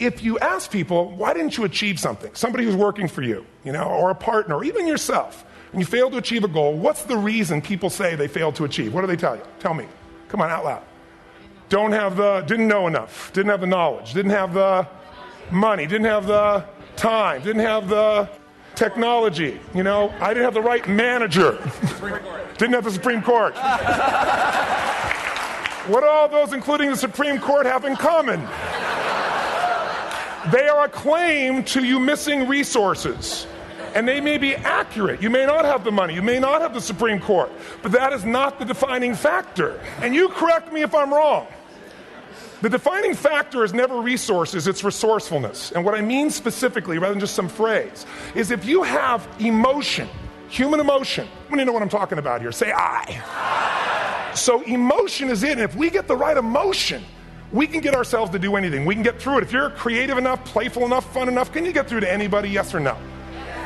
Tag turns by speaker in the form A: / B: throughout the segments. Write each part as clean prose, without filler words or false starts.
A: if you ask people, why didn't you achieve something? Somebody who's working for you, or a partner, or even yourself, and you failed to achieve a goal, what's the reason people say they failed to achieve? What do they tell you? Tell me. Come on, out loud. Didn't know enough, didn't have the knowledge, didn't have the money, didn't have the time, didn't have the technology, I didn't have the right manager, didn't have the Supreme Court. What do all those, including the Supreme Court, have in common? They are a claim to you missing resources. And they may be accurate. You may not have the money. You may not have the Supreme Court. But that is not the defining factor. And you correct me if I'm wrong. The defining factor is never resources, it's resourcefulness. And what I mean specifically, rather than just some phrase, is if you have emotion, human emotion, I mean, you know what I'm talking about here. Say I. So emotion is it. And if we get the right emotion, we can get ourselves to do anything. We can get through it. If you're creative enough, playful enough, fun enough, can you get through to anybody, yes or no?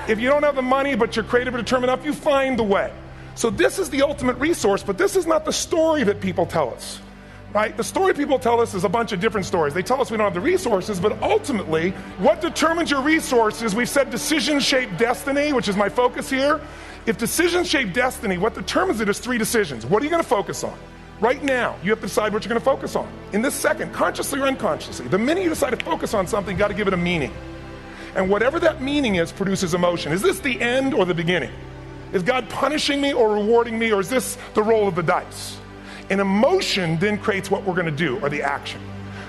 A: If you don't have the money, but you're creative or determined enough, you find the way. So this is the ultimate resource, but this is not the story that people tell us, right? The story people tell us is a bunch of different stories. They tell us we don't have the resources, but ultimately, what determines your resources, we've said decisions shape destiny, which is my focus here. If decisions shape destiny, what determines it is 3 decisions. What are you going to focus on? Right now, you have to decide what you're going to focus on. In this second, consciously or unconsciously, the minute you decide to focus on something, you got to give it a meaning. And whatever that meaning is produces emotion. Is this the end or the beginning? Is God punishing me or rewarding me, or is this the roll of the dice? And emotion then creates what we're going to do, or the action.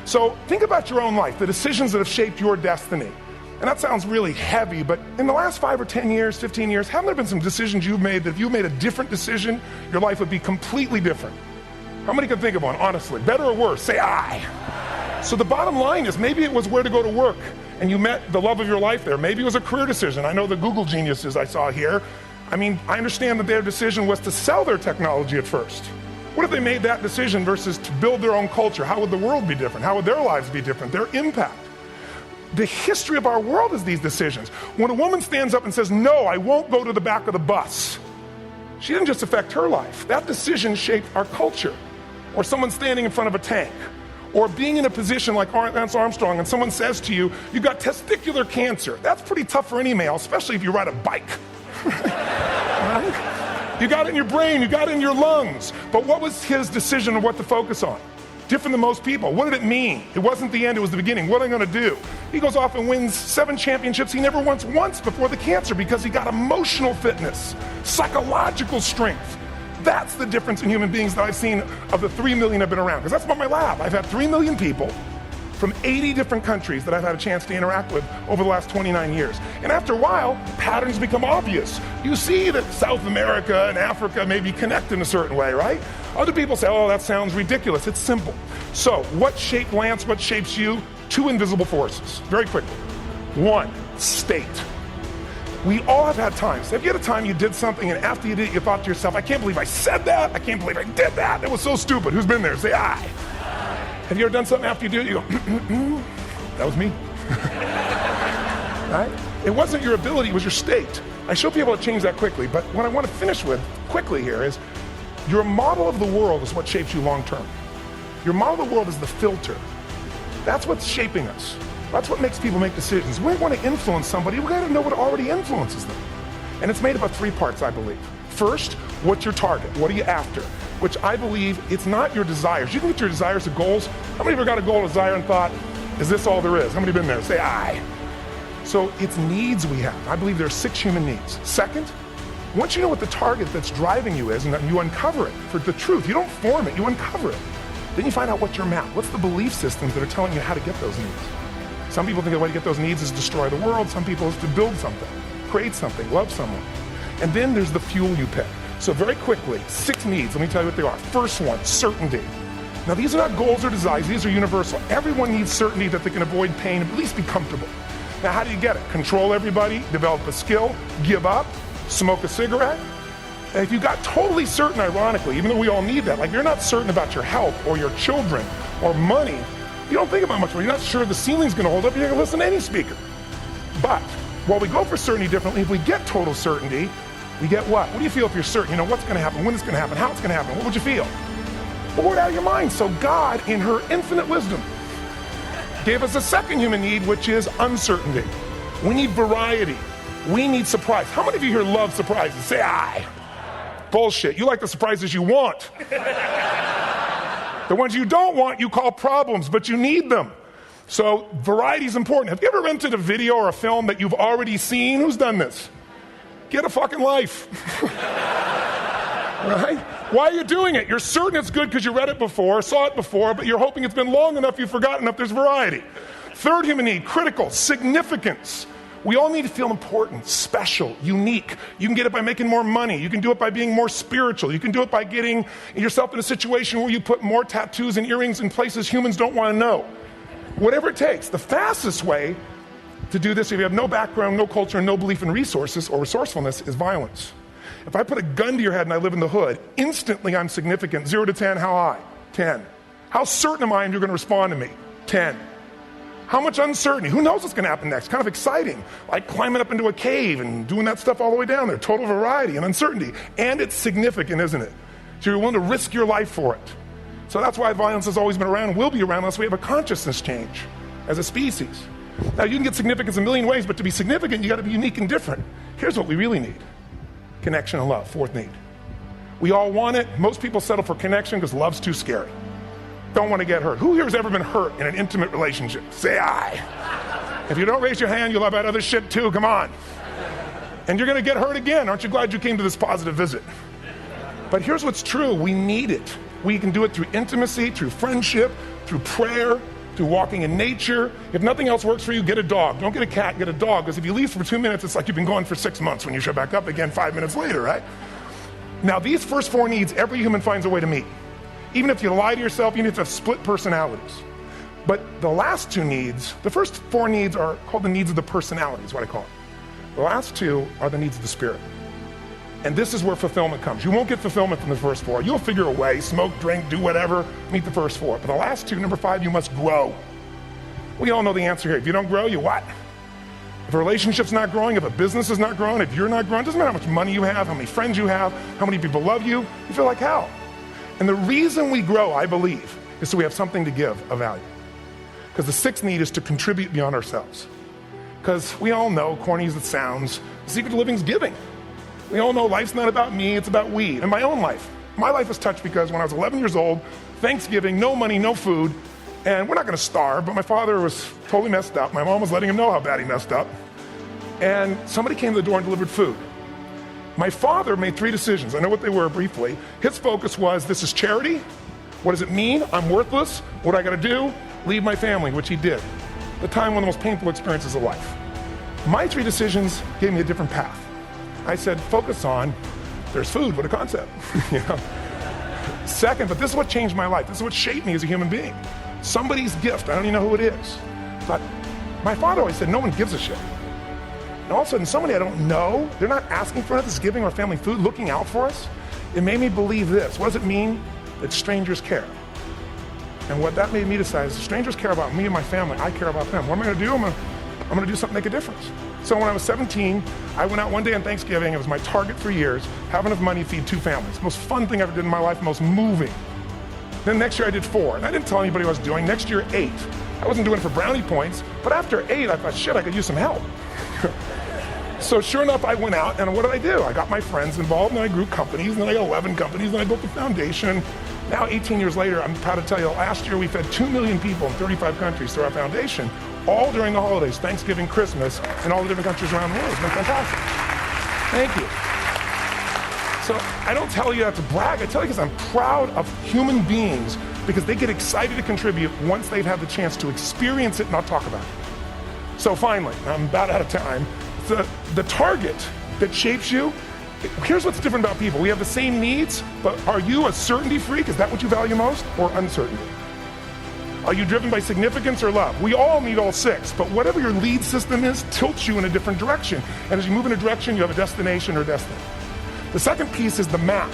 A: So think about your own life, the decisions that have shaped your destiny. And that sounds really heavy, but in the last 5 or 10 years, 15 years, haven't there been some decisions you've made that if you made a different decision, your life would be completely different? How many can think of one, honestly? Better or worse? Say I. So the bottom line is, maybe it was where to go to work, and you met the love of your life there. Maybe it was a career decision. I know the Google geniuses I saw here. I mean, I understand that their decision was to sell their technology at first. What if they made that decision versus to build their own culture? How would the world be different? How would their lives be different? Their impact. The history of our world is these decisions. When a woman stands up and says, no, I won't go to the back of the bus, she didn't just affect her life. That decision shaped our culture. Or someone standing in front of a tank. Or being in a position like Lance Armstrong and someone says to you, you've got testicular cancer. That's pretty tough for any male, especially if you ride a bike. Right? You got it in your brain, you got it in your lungs. But what was his decision of what to focus on? Different than most people. What did it mean? It wasn't the end, it was the beginning. What am I going to do? He goes off and wins 7 championships he never won once before the cancer because he got emotional fitness, psychological strength. That's the difference in human beings that I've seen of the 3 million I've been around. Because that's about my lab. I've had 3 million people from 80 different countries that I've had a chance to interact with over the last 29 years. And after a while, patterns become obvious. You see that South America and Africa may be connected in a certain way, right? Other people say, oh, that sounds ridiculous. It's simple. So what shaped Lance? What shapes you? 2 invisible forces. Very quickly. 1, state. We all have had times. Have you had a time you did something and after you did it, you thought to yourself, I can't believe I said that. I can't believe I did that. That was so stupid. Who's been there? Say I. Have you ever done something after you do it, you go, that was me. Right? It wasn't your ability, it was your state. I show people how to change that quickly, but what I want to finish with quickly here is your model of the world is what shapes you long term. Your model of the world is the filter. That's what's shaping us. That's what makes people make decisions. We want to influence somebody, we got to know what already influences them. And it's made up of 3 parts, I believe. First, what's your target? What are you after? Which I believe it's not your desires. You can get your desires to goals. How many of you got a goal, a desire, and thought, is this all there is? How many have been there? Say I. So it's needs we have. I believe there are 6 human needs. Second, once you know what the target that's driving you is, and you uncover it for the truth, you don't form it, you uncover it. Then you find out what's your map. What's the belief systems that are telling you how to get those needs? Some people think the way to get those needs is destroy the world. Some people is to build something, create something, love someone. And then there's the fuel you pick. So very quickly, 6 needs. Let me tell you what they are. First one, certainty. Now these are not goals or desires. These are universal. Everyone needs certainty that they can avoid pain and at least be comfortable. Now how do you get it? Control everybody, develop a skill, give up, smoke a cigarette. And if you got totally certain, ironically, even though we all need that, like you're not certain about your health or your children or money, you don't think about much more. You're not sure the ceiling's going to hold up. You're going to listen to any speaker. But while we go for certainty differently, if we get total certainty, we get what? What do you feel if you're certain? You know what's going to happen, when it's going to happen, how it's going to happen. What would you feel? Bored out of your mind. So God, in her infinite wisdom, gave us a second human need, which is uncertainty. We need variety. We need surprise. How many of you here love surprises? Say aye. Bullshit. You like the surprises you want. The ones you don't want, you call problems, but you need them. So variety is important. Have you ever rented a video or a film that you've already seen? Who's done this? Get a fucking life. Right? Why are you doing it? You're certain it's good because you read it before, saw it before, but you're hoping it's been long enough you've forgotten enough there's variety. Third human need, critical, significance. We all need to feel important, special, unique. You can get it by making more money. You can do it by being more spiritual. You can do it by getting yourself in a situation where you put more tattoos and earrings in places humans don't want to know. Whatever it takes. The fastest way to do this, if you have no background, no culture, and no belief in resources or resourcefulness, is violence. If I put a gun to your head and I live in the hood, instantly I'm significant. 0 to 10, how high? 10. How certain am I you're going to respond to me? 10. How much uncertainty? Who knows what's going to happen next? Kind of exciting, like climbing up into a cave and doing that stuff all the way down there. Total variety and uncertainty. And it's significant, isn't it? So you're willing to risk your life for it. So that's why violence has always been around and will be around unless we have a consciousness change as a species. Now, you can get significance a million ways, but to be significant, you got to be unique and different. Here's what we really need. Connection and love, fourth need. We all want it. Most people settle for connection because love's too scary. Don't want to get hurt. Who here has ever been hurt in an intimate relationship? Say aye. If you don't raise your hand, you'll have had other shit too. Come on. And you're going to get hurt again. Aren't you glad you came to this positive visit? But here's what's true. We need it. We can do it through intimacy, through friendship, through prayer, through walking in nature. If nothing else works for you, get a dog. Don't get a cat, get a dog. Because if you leave for 2 minutes, it's like you've been gone for 6 months when you show back up again 5 minutes later, right? Now, these first four needs, every human finds a way to meet. Even if you lie to yourself, even if you have split personalities. But the last two needs, the first four needs are called the needs of the personality, is what I call it. The last two are the needs of the spirit. And this is where fulfillment comes. You won't get fulfillment from the first four. You'll figure a way, smoke, drink, do whatever, meet the first four. But the last two, number 5, you must grow. We all know the answer here. If you don't grow, you what? If a relationship's not growing, if a business is not growing, if you're not growing, it doesn't matter how much money you have, how many friends you have, how many people love you, you feel like hell. And the reason we grow, I believe, is so we have something to give of value. Because the sixth need is to contribute beyond ourselves. Because we all know, corny as it sounds, the secret to living is giving. We all know life's not about me, it's about we. And my own life. My life was touched because when I was 11 years old, Thanksgiving, no money, no food, and we're not going to starve, but my father was totally messed up. My mom was letting him know how bad he messed up. And somebody came to the door and delivered food. My father made 3 decisions. I know what they were briefly. His focus was, this is charity. What does it mean? I'm worthless. What do I got to do? Leave my family, which he did. At the time, one of the most painful experiences of life. My 3 decisions gave me a different path. I said, focus on, there's food, what a concept. You know? Second, but this is what changed my life. This is what shaped me as a human being. Somebody's gift, I don't even know who it is. But my father always said, no one gives a shit. And all of a sudden, somebody I don't know, they're not asking for us, giving our family food, looking out for us. It made me believe this. What does it mean? That strangers care. And what that made me decide is strangers care about me and my family. I care about them. What am I going to do? I'm going to do something to make a difference. So when I was 17, I went out one day on Thanksgiving. It was my target for years. Have enough money to feed 2 families. Most fun thing I ever did in my life, most moving. Then next year I did 4. And I didn't tell anybody what I was doing. Next year, 8. I wasn't doing it for brownie points. But after 8, I thought, shit, I could use some help. So sure enough, I went out, and what did I do? I got my friends involved, and I grew companies, and then I got 11 companies, and I built a foundation. Now, 18 years later, I'm proud to tell you, last year we fed 2 million people in 35 countries through our foundation, all during the holidays, Thanksgiving, Christmas, and all the different countries around the world. It's been fantastic. Thank you. So I don't tell you that to brag. I tell you because I'm proud of human beings because they get excited to contribute once they've had the chance to experience it, not talk about it. So finally, I'm about out of time. The target that shapes you, here's what's different about people. We have the same needs, but are you a certainty freak? Is that what you value most, or uncertainty? Are you driven by significance or love? We all need all 6, but whatever your lead system is tilts you in a different direction. And as you move in a direction, you have a destination or destiny. The second piece is the map.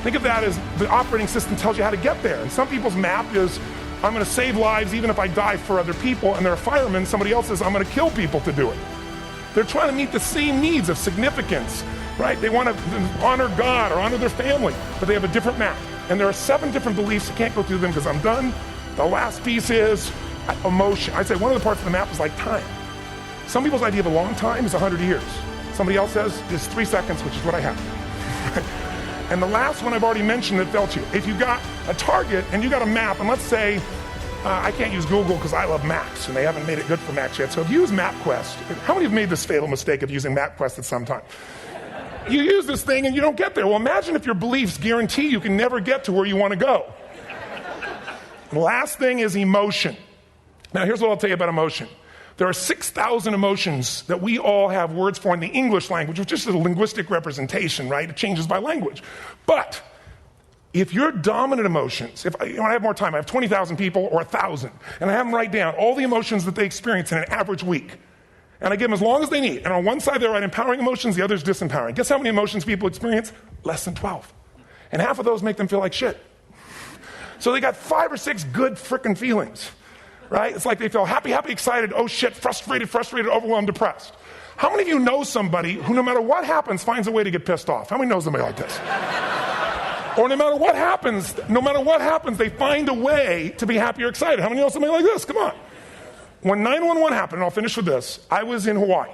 A: Think of that as the operating system tells you how to get there. And some people's map is, I'm going to save lives even if I die for other people, and they're a fireman. Somebody else says, I'm going to kill people to do it. They're trying to meet the same needs of significance, right? They want to honor God or honor their family, but they have a different map. And there are 7 different beliefs. I can't go through them because I'm done. The last piece is Emotion. I'd say one of the parts of the map is like time. Some people's idea of a long time is 100 years. Somebody else says is 3 seconds, which is what I have. And the last one I've already mentioned that fell to you. If you got a target and you got a map, and let's say, I can't use Google because I love Macs, and they haven't made it good for Macs yet. So if you use MapQuest, how many have made this fatal mistake of using MapQuest at some time? You use this thing and you don't get there. Well, imagine if your beliefs guarantee you can never get to where you want to go. The last thing is emotion. Now, here's what I'll tell you about emotion. There are 6,000 emotions that we all have words for in the English language, which is just a linguistic representation, right? It changes by language. But if your dominant emotions, when I have more time, I have 20,000 people or 1,000, and I have them write down all the emotions that they experience in an average week. And I give them as long as they need. And on one side, they write empowering emotions, the other is disempowering. Guess how many emotions people experience? Less than 12. And half of those make them feel like shit. So they got 5 or 6 good frickin' feelings, right? It's like they feel happy, excited, oh shit, frustrated, overwhelmed, depressed. How many of you know somebody who no matter what happens finds a way to get pissed off? How many know somebody like this? Or no matter what happens, they find a way to be happy or excited. How many know somebody like this? Come on. When 9/11 happened, and I'll finish with this, I was in Hawaii.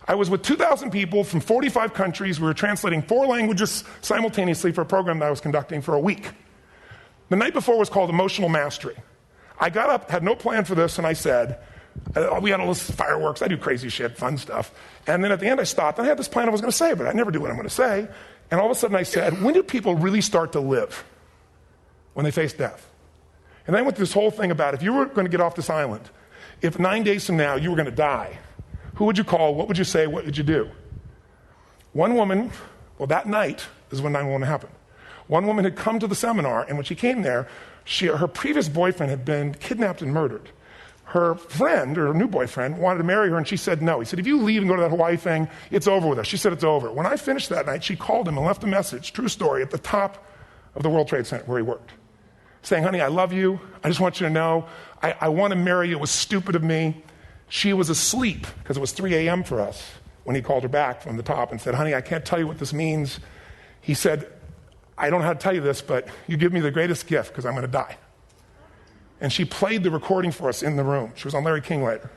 A: I was with 2,000 people from 45 countries. We were translating 4 languages simultaneously for a program that I was conducting for a week. The night before was called Emotional Mastery. I got up, had no plan for this, and I said, we had all this fireworks, I do crazy shit, fun stuff. And then at the end I stopped, and I had this plan I was going to say, but I never do what I'm going to say. And all of a sudden I said, when do people really start to live? When they face death. And then I went through this whole thing about if you were going to get off this island, if 9 days from now you were going to die, who would you call, what would you say, what would you do? One woman, well, that night is when 9/11 happened. One woman had come to the seminar, and when she came there, her previous boyfriend had been kidnapped and murdered. Her friend, or her new boyfriend, wanted to marry her, and she said no. He said, if you leave and go to that Hawaii thing, it's over with us. She said it's over. When I finished that night, she called him and left a message, true story, at the top of the World Trade Center where he worked, saying, honey, I love you. I just want you to know, I want to marry you. It was stupid of me. She was asleep, because it was 3 a.m. for us, when he called her back from the top and said, honey, I can't tell you what this means. He said, I don't know how to tell you this, but you give me the greatest gift, because I'm going to die. And she played the recording for us in the room. She was on Larry King later.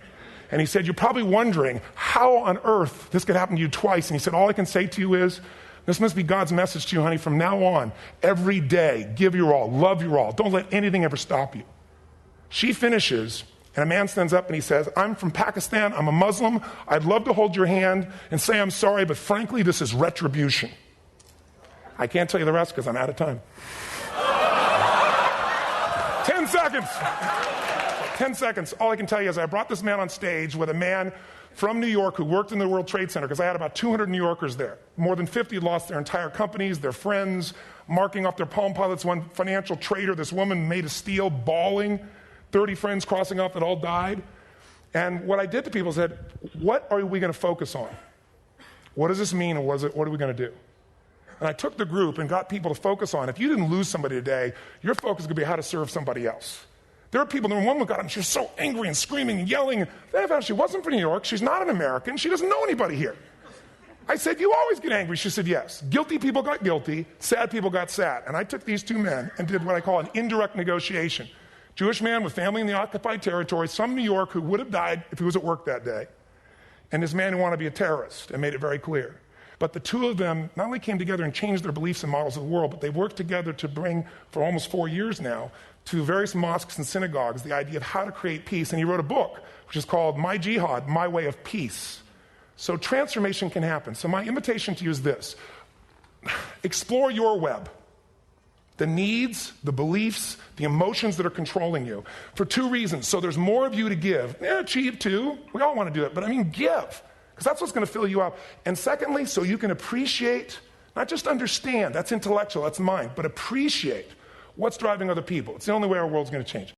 A: And he said, you're probably wondering how on earth this could happen to you twice. And he said, all I can say to you is, this must be God's message to you, honey. From now on, every day, give your all, love your all. Don't let anything ever stop you. She finishes, and a man stands up and he says, I'm from Pakistan, I'm a Muslim. I'd love to hold your hand and say I'm sorry, but frankly, this is retribution. I can't tell you the rest because I'm out of time. 10 seconds. 10 seconds. All I can tell you is I brought this man on stage with a man from New York who worked in the World Trade Center, because I had about 200 New Yorkers there. More than 50 had lost their entire companies, their friends, marking off their Palm Pilots. One financial trader, this woman made of steel, bawling, 30 friends crossing off that all died. And what I did to people said, what are we going to focus on? What does this mean, and what are we going to do? And I took the group and got people to focus on, if you didn't lose somebody today, your focus is going to be how to serve somebody else. There are people, one woman got up and she was so angry and screaming and yelling. Then I found she wasn't from New York, she's not an American, she doesn't know anybody here. I said, you always get angry. She said, yes. Guilty people got guilty, sad people got sad. And I took these 2 men and did what I call an indirect negotiation. Jewish man with family in the occupied territory, some New York who would have died if he was at work that day. And this man who wanted to be a terrorist, and made it very clear. But the 2 of them not only came together and changed their beliefs and models of the world, but they worked together to bring, for almost 4 years now, to various mosques and synagogues, the idea of how to create peace. And he wrote a book, which is called My Jihad, My Way of Peace. So transformation can happen. So my invitation to you is this. Explore your web. The needs, the beliefs, the emotions that are controlling you. For 2 reasons. So there's more of you to give. Achieve too. We all want to do it. But I mean, give. Because that's what's going to fill you up. And secondly, so you can appreciate, not just understand, that's intellectual, that's mind, but appreciate what's driving other people. It's the only way our world's going to change.